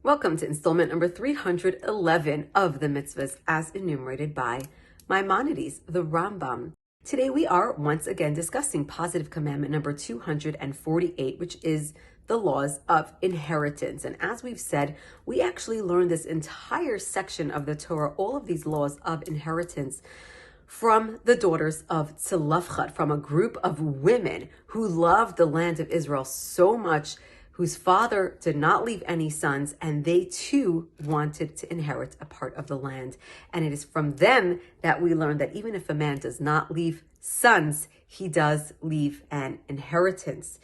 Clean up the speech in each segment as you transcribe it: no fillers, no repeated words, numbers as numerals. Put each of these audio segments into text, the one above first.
Welcome to installment number 311 of the Mitzvahs as enumerated by Maimonides, the Rambam. Today we are once again discussing positive commandment number 248, which is the laws of inheritance. And as we've said, we actually learned this entire section of the Torah, all of these laws of inheritance, from the daughters of Tzilafchat, from a group of women who loved the land of Israel so much, whose father did not leave any sons, and they too wanted to inherit a part of the land. And it is from them that we learn that even if a man does not leave sons, he does leave an inheritance.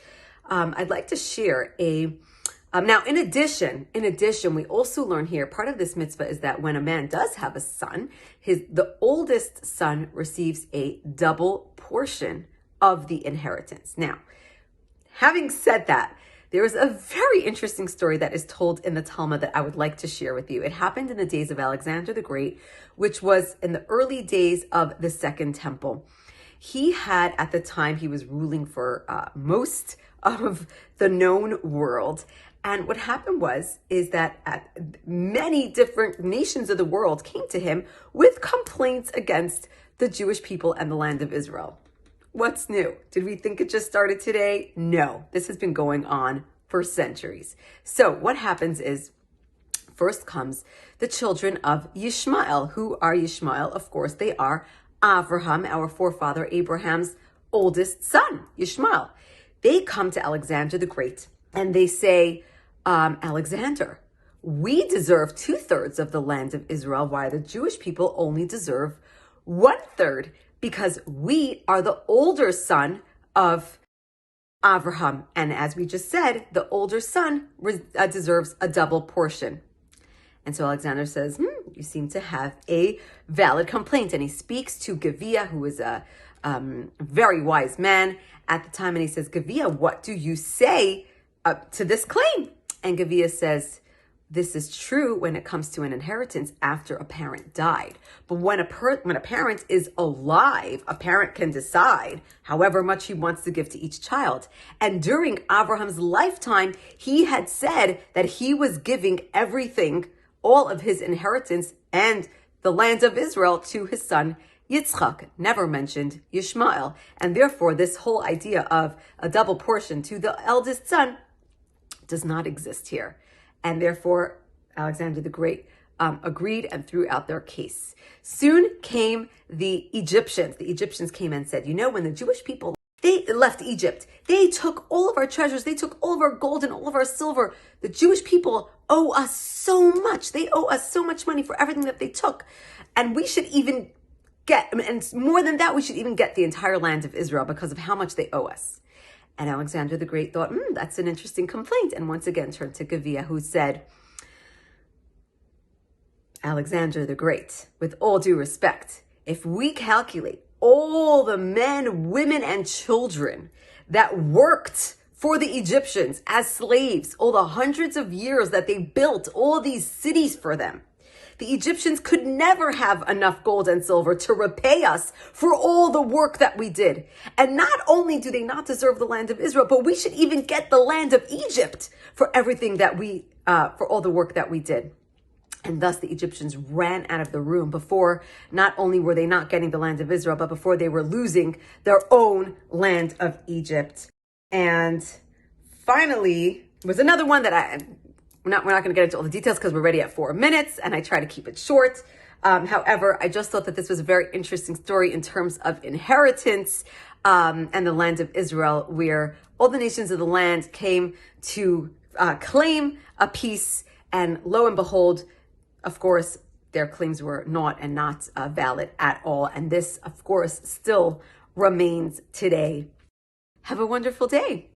I'd like to share now, in addition, we also learn here, part of this mitzvah is that when a man does have a son, the oldest son receives a double portion of the inheritance. Now, having said that, there is a very interesting story that is told in the Talmud that I would like to share with you. It happened in the days of Alexander the Great, which was in the early days of the Second Temple. He had, at the time, he was ruling for most of the known world. And what happened is that many different nations of the world came to him with complaints against the Jewish people and the land of Israel. What's new? Did we think it just started today? No, this has been going on for centuries. So what happens is, first comes the children of Yishmael. Who are Yishmael? Of course, they are Avraham, our forefather Abraham's oldest son, Yishmael. They come to Alexander the Great and they say, Alexander, we deserve 2/3 of the land of Israel, while the Jewish people only deserve 1/3. Because we are the older son of Avraham. And as we just said, the older son deserves a double portion. And so Alexander says, you seem to have a valid complaint. And he speaks to Gavia, who is a very wise man at the time. And he says, Gavia, what do you say to this claim? And Gavia says, this is true when it comes to an inheritance after a parent died. But when a parent is alive, a parent can decide however much he wants to give to each child. And during Abraham's lifetime, he had said that he was giving everything, all of his inheritance and the land of Israel, to his son Yitzchak, never mentioned Yishmael. And therefore, this whole idea of a double portion to the eldest son does not exist here. And therefore, Alexander the Great agreed and threw out their case. Soon came the Egyptians. The Egyptians came and said, when the Jewish people, they left Egypt, they took all of our treasures, they took all of our gold and all of our silver. The Jewish people owe us so much. They owe us so much money for everything that they took. And we should even and more than that, we should even get the entire land of Israel because of how much they owe us. And Alexander the Great thought, that's an interesting complaint. And once again turned to Gavia, who said, Alexander the Great, with all due respect, if we calculate all the men, women, and children that worked for the Egyptians as slaves, all the hundreds of years that they built all these cities for them, the Egyptians could never have enough gold and silver to repay us for all the work that we did. And not only do they not deserve the land of Israel, but we should even get the land of Egypt for everything that for all the work that we did. And thus the Egyptians ran out of the room before not only were they not getting the land of Israel, but before they were losing their own land of Egypt. And finally, was another one that we're not going to get into all the details because we're already at 4 minutes and I try to keep it short. However, I just thought that this was a very interesting story in terms of inheritance and the land of Israel, where all the nations of the land came to claim a piece, and lo and behold, of course, their claims were not valid at all. And this, of course, still remains today. Have a wonderful day.